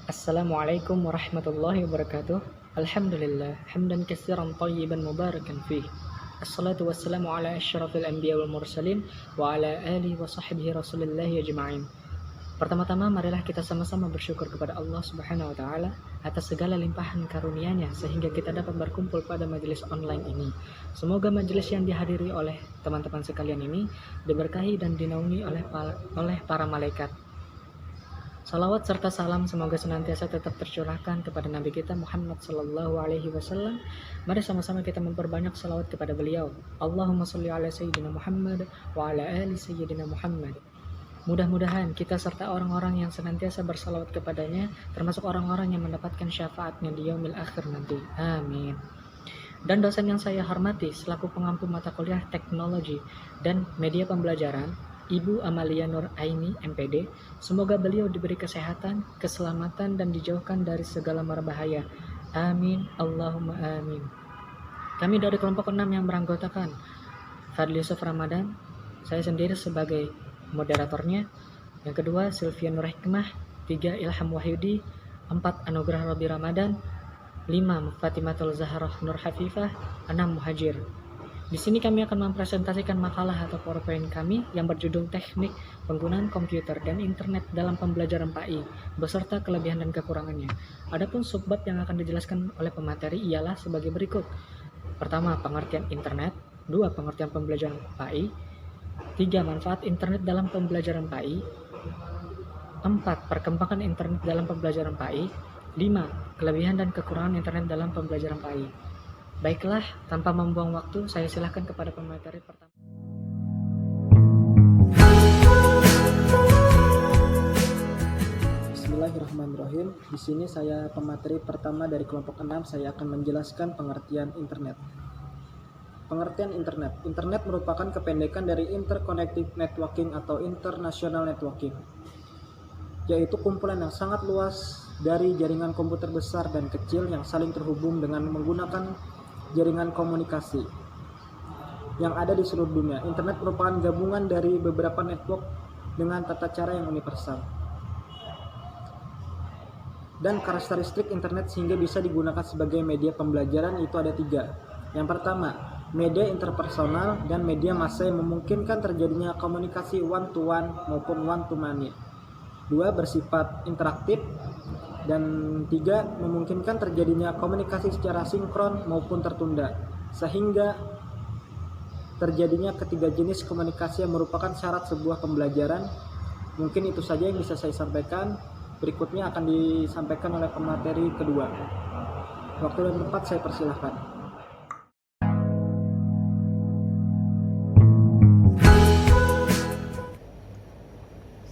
Assalamualaikum warahmatullahi wabarakatuh. Alhamdulillah hamdan katsiran thayyiban mubarakan fih. Assalatu wassalamu ala asyrafil anbiya wal mursalin wa ala alihi wa sahbihi rasulillahi ajma'in. Pertama-tama marilah kita sama-sama bersyukur kepada Allah Subhanahu wa taala atas segala limpahan karunia-Nya sehingga kita dapat berkumpul pada majelis online ini. Semoga majelis yang dihadiri oleh teman-teman sekalian ini diberkahi dan dinaungi oleh para malaikat. Salawat serta salam semoga senantiasa tetap tercurahkan kepada Nabi kita Muhammad sallallahu alaihi wasallam. Mari sama-sama kita memperbanyak salawat kepada beliau. Allahumma sholli ala sayyidina Muhammad wa ala ali sayyidina Muhammad. Mudah-mudahan kita serta orang-orang yang senantiasa bersalawat kepadanya termasuk orang-orang yang mendapatkan syafaatnya di yaumil akhir nanti. Amin. Dan dosen yang saya hormati selaku pengampu mata kuliah teknologi dan media pembelajaran, Ibu Amalia Nur Aini MPD, semoga beliau diberi kesehatan, keselamatan, dan dijauhkan dari segala mara bahaya. Amin, Allahumma amin. Kami dari kelompok 6 yang beranggotakan Fadli Yusuf Ramadan, saya sendiri sebagai moderatornya. Yang kedua Sylvia Nur Hikmah, 3 Ilham Wahyudi, 4 Anugerah Robi Ramadan, 5 Fatimatul Zahrah Nur Hafifah, 6 Muhajir. Di sini kami akan mempresentasikan makalah atau PowerPoint kami yang berjudul Teknik Penggunaan Komputer dan Internet dalam Pembelajaran PAI beserta kelebihan dan kekurangannya. Adapun subbab yang akan dijelaskan oleh pemateri ialah sebagai berikut. Pertama, pengertian internet. 2, pengertian pembelajaran PAI. 3, manfaat internet dalam pembelajaran PAI. 4, perkembangan internet dalam pembelajaran PAI. 5, kelebihan dan kekurangan internet dalam pembelajaran PAI. Baiklah, tanpa membuang waktu, saya silakan kepada pemateri pertama. Bismillahirrahmanirrahim. Di sini saya pemateri pertama dari kelompok 6, saya akan menjelaskan pengertian internet. Pengertian internet. Internet merupakan kependekan dari Interconnected Networking atau International Networking, yaitu kumpulan yang sangat luas dari jaringan komputer besar dan kecil yang saling terhubung dengan menggunakan jaringan komunikasi yang ada di seluruh dunia. Internet merupakan gabungan dari beberapa network dengan tata cara yang universal. Dan karakteristik internet sehingga bisa digunakan sebagai media pembelajaran itu ada 3. Yang pertama, media interpersonal dan media massa yang memungkinkan terjadinya komunikasi one to one maupun one to many. 2, bersifat interaktif. Dan 3, memungkinkan terjadinya komunikasi secara sinkron maupun tertunda, sehingga terjadinya ketiga jenis komunikasi yang merupakan syarat sebuah pembelajaran. Mungkin itu saja yang bisa saya sampaikan. Berikutnya akan disampaikan oleh pemateri kedua. Waktu dan tempat saya persilahkan.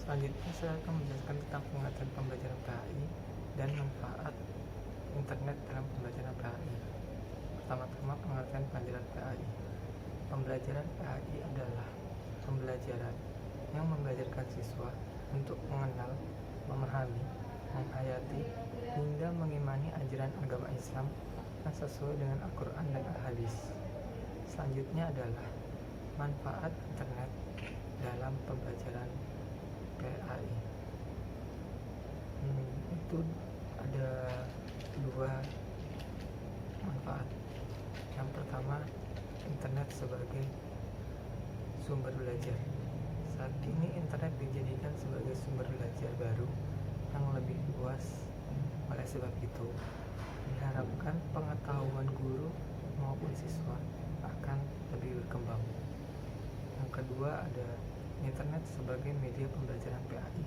Selanjutnya saya akan menjelaskan tentang pengertian pembelajaran PAI dan manfaat internet dalam pembelajaran PAI. Pertama-tama, pengertian pembelajaran PAI. Pembelajaran PAI adalah pembelajaran yang membelajarkan siswa untuk mengenal, memahami, menghayati, hingga mengimani ajaran agama Islam yang sesuai dengan Al-Quran dan Al-Hadis. Selanjutnya adalah manfaat internet dalam pembelajaran PAI. Itu ada 2 manfaat. Yang pertama, internet sebagai sumber belajar. Saat ini internet dijadikan sebagai sumber belajar baru yang lebih luas. Oleh sebab itu, diharapkan pengetahuan guru maupun siswa akan lebih berkembang. Yang kedua, ada internet sebagai media pembelajaran PAI.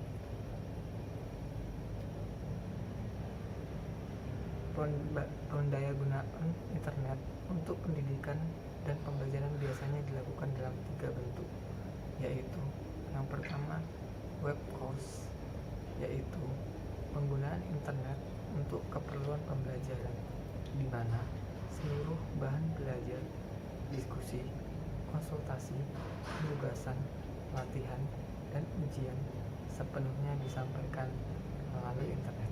Pendayagunaan internet untuk pendidikan dan pembelajaran biasanya dilakukan dalam 3 bentuk, yaitu yang pertama, web course, yaitu penggunaan internet untuk keperluan pembelajaran, di mana seluruh bahan belajar, diskusi, konsultasi, penugasan, latihan, dan ujian sepenuhnya disampaikan melalui internet.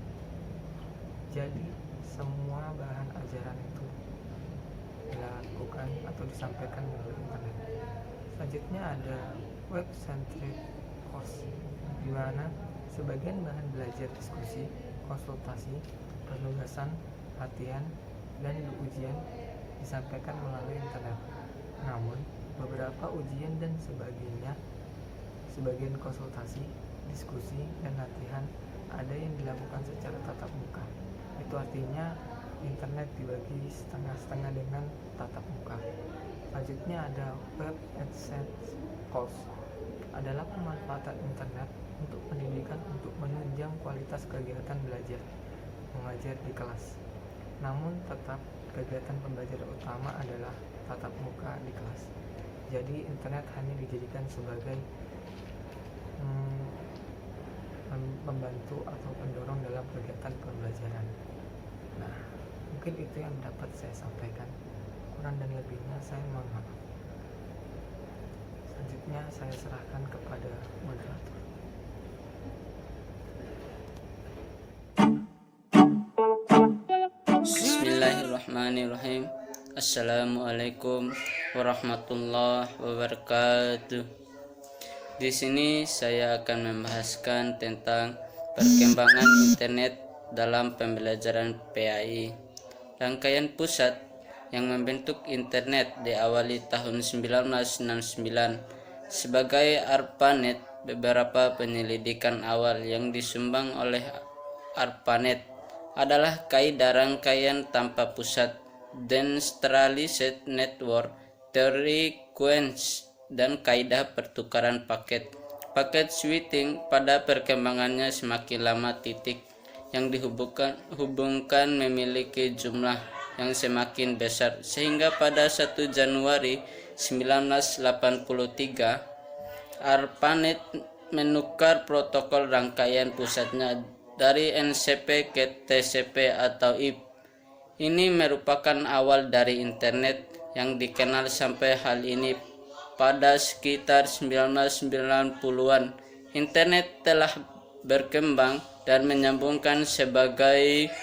Jadi semua bahan ajaran itu dilakukan atau disampaikan melalui internet. Selanjutnya ada web-centric course, di mana sebagian bahan belajar diskusi, konsultasi, penugasan, latihan, dan ujian disampaikan melalui internet. Namun, beberapa ujian dan sebagian konsultasi, diskusi, dan latihan ada yang dilakukan secara tatap muka. Itu artinya internet dibagi setengah-setengah dengan tatap muka. Selanjutnya ada Web AdSense Course, adalah pemanfaatan internet untuk pendidikan untuk menunjang kualitas kegiatan belajar mengajar di kelas. Namun tetap kegiatan pembelajaran utama adalah tatap muka di kelas. Jadi internet hanya dijadikan sebagai membantu atau pendorong dalam kegiatan pembelajaran. Nah, mungkin itu yang dapat saya sampaikan. Kurang dan lebihnya saya mohon maaf. Selanjutnya saya serahkan kepada moderator. Bismillahirrahmanirrahim. Assalamualaikum warahmatullahi wabarakatuh. Di sini saya akan membahaskan tentang perkembangan internet dalam pembelajaran PAI. Rangkaian pusat yang membentuk internet diawali tahun 1969 sebagai ARPANET. Beberapa penyelidikan awal yang disumbang oleh ARPANET adalah kaidah rangkaian tanpa pusat, Decentralized Network, teori Quench, dan kaidah pertukaran paket. Paket switching pada perkembangannya semakin lama yang dihubungkan memiliki jumlah yang semakin besar, sehingga pada 1 Januari 1983 ARPANET menukar protokol rangkaian pusatnya dari NCP ke TCP atau IP. Ini merupakan awal dari internet yang dikenal sampai hal ini. Pada sekitar 1990-an, internet telah berkembang dan menyambungkan sebagai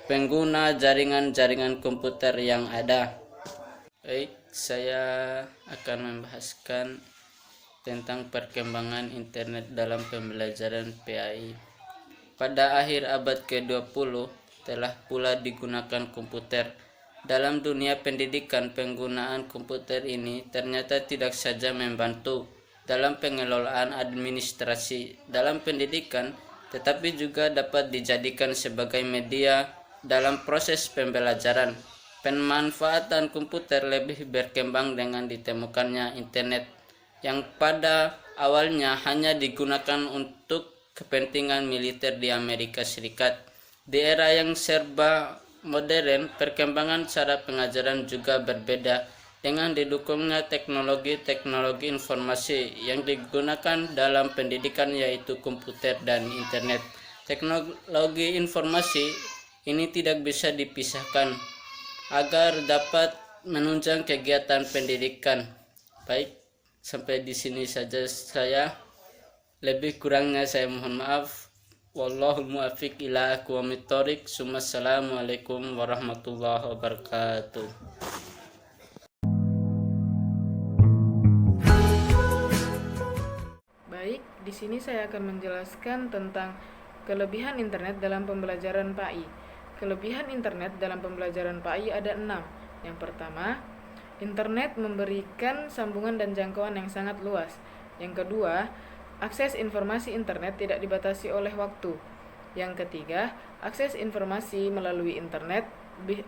pengguna jaringan-jaringan komputer yang ada. Baik, saya akan membahaskan tentang perkembangan internet dalam pembelajaran PAI. Pada akhir abad ke-20 telah pula digunakan komputer. Dalam dunia pendidikan, penggunaan komputer ini ternyata tidak saja membantu dalam pengelolaan administrasi dalam pendidikan, tetapi juga dapat dijadikan sebagai media dalam proses pembelajaran. Pemanfaatan komputer lebih berkembang dengan ditemukannya internet yang pada awalnya hanya digunakan untuk kepentingan militer di Amerika Serikat. Di era yang serba modern, perkembangan cara pengajaran juga berbeda dengan didukungnya teknologi informasi yang digunakan dalam pendidikan, yaitu komputer dan internet. Teknologi informasi ini tidak bisa dipisahkan agar dapat menunjang kegiatan pendidikan. Baik, sampai di sini saja saya. Lebih kurangnya saya mohon maaf. Wallahul muwaffiq ila aqwamit thoriq. Assalamualaikum warahmatullahi wabarakatuh. Baik, di sini saya akan menjelaskan tentang kelebihan internet dalam pembelajaran PAI. Kelebihan internet dalam pembelajaran PAI ada 6. Yang pertama, internet memberikan sambungan dan jangkauan yang sangat luas. Yang kedua, akses informasi internet tidak dibatasi oleh waktu. Yang ketiga, akses informasi melalui internet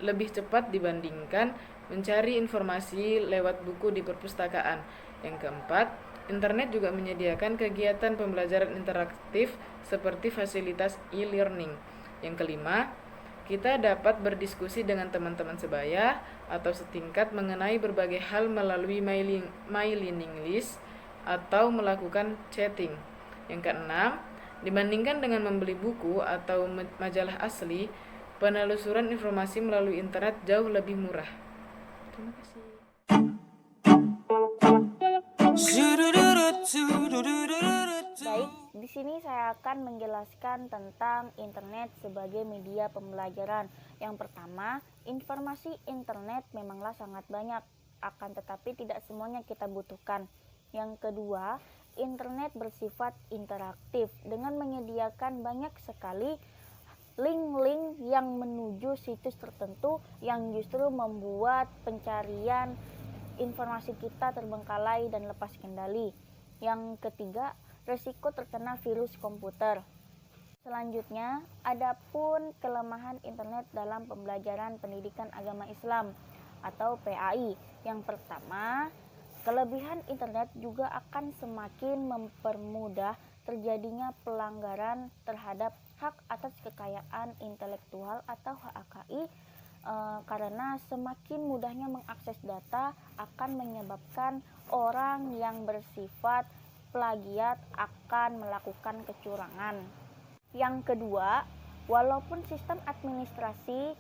lebih cepat dibandingkan mencari informasi lewat buku di perpustakaan. Yang keempat, internet juga menyediakan kegiatan pembelajaran interaktif seperti fasilitas e-learning. Yang kelima, kita dapat berdiskusi dengan teman-teman sebaya atau setingkat mengenai berbagai hal melalui my learning list atau melakukan chatting. Yang keenam, dibandingkan dengan membeli buku atau majalah asli, penelusuran informasi melalui internet jauh lebih murah. Terima kasih. Baik, di sini saya akan menjelaskan tentang internet sebagai media pembelajaran. Yang pertama, informasi internet memanglah sangat banyak. akan tetapi tidak semuanya kita butuhkan. Yang kedua, internet bersifat interaktif dengan menyediakan banyak sekali link-link yang menuju situs tertentu yang justru membuat pencarian informasi kita terbengkalai dan lepas kendali. Yang ketiga, resiko terkena virus komputer. Selanjutnya, adapun kelemahan internet dalam pembelajaran pendidikan agama Islam atau PAI. Yang pertama, kelebihan internet juga akan semakin mempermudah terjadinya pelanggaran terhadap hak atas kekayaan intelektual atau HAKI karena semakin mudahnya mengakses data akan menyebabkan orang yang bersifat plagiat akan melakukan kecurangan. Yang kedua, walaupun sistem administrasi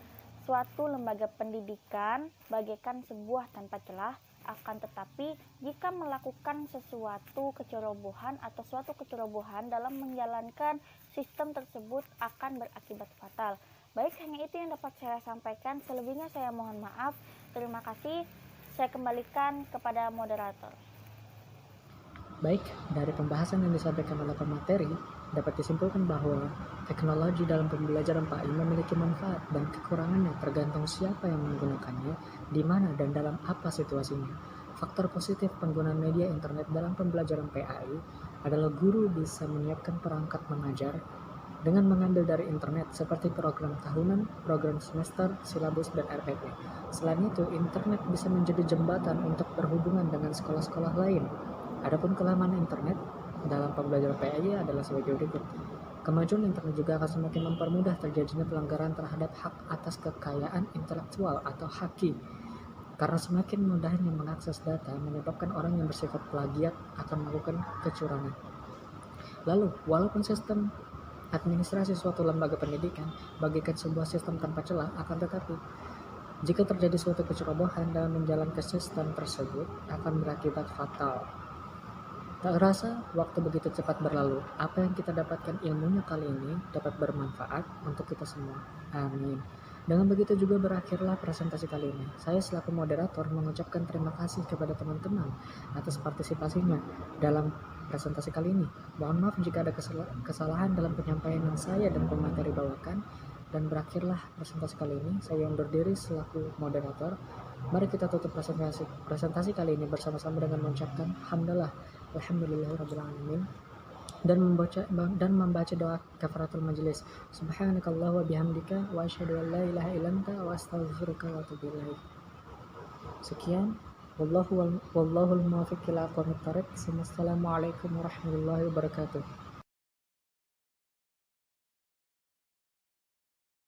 suatu lembaga pendidikan bagaikan sebuah tanpa celah, akan tetapi jika melakukan sesuatu kecerobohan atau suatu kecerobohan dalam menjalankan sistem tersebut akan berakibat fatal. Baik, hanya itu yang dapat saya sampaikan. Selebihnya saya mohon maaf. Terima kasih. Saya kembalikan kepada moderator. Baik, dari pembahasan yang disampaikan oleh pemateri, dapat disimpulkan bahwa teknologi dalam pembelajaran PAI memiliki manfaat dan kekurangannya tergantung siapa yang menggunakannya, di mana dan dalam apa situasinya. Faktor positif penggunaan media internet dalam pembelajaran PAI adalah guru bisa menyiapkan perangkat mengajar dengan mengambil dari internet seperti program tahunan, program semester, silabus, dan RPP. Selain itu, internet bisa menjadi jembatan untuk berhubungan dengan sekolah-sekolah lain. Adapun kelemahan internet dalam pembelajaran PAI adalah sebagai berikut. Kemajuan internet juga akan semakin mempermudah terjadinya pelanggaran terhadap hak atas kekayaan intelektual atau HAKI. Karena semakin mudahnya mengakses data menyebabkan orang yang bersifat plagiat akan melakukan kecurangan. Lalu, walaupun sistem administrasi suatu lembaga pendidikan bagaikan sebuah sistem tanpa celah, akan tetapi jika terjadi suatu kecerobohan dalam menjalankan sistem tersebut akan berakibat fatal. Tak terasa waktu begitu cepat berlalu. Apa yang kita dapatkan ilmunya kali ini dapat bermanfaat untuk kita semua. Amin. Dengan begitu juga berakhirlah presentasi kali ini. Saya selaku moderator mengucapkan terima kasih kepada teman-teman atas partisipasinya dalam presentasi kali ini. Mohon maaf jika ada kesalahan dalam penyampaian yang saya dan pemateri bawakan. Dan berakhirlah presentasi kali ini. Saya undur diri selaku moderator. Mari kita tutup presentasi kali ini bersama-sama dengan mengucapkan hamdalah alhamdulillahirabbil alamin dan membaca doa kafaratul majelis. Subhanakallah wa bihamdika wa asyhadu an la ilaha illa anta wa astaghfiruka wa atubu ilaik. Sekian, wallahul muwaffiq ila aqwamit thoriq. Wassalamualaikum warahmatullahi wabarakatuh.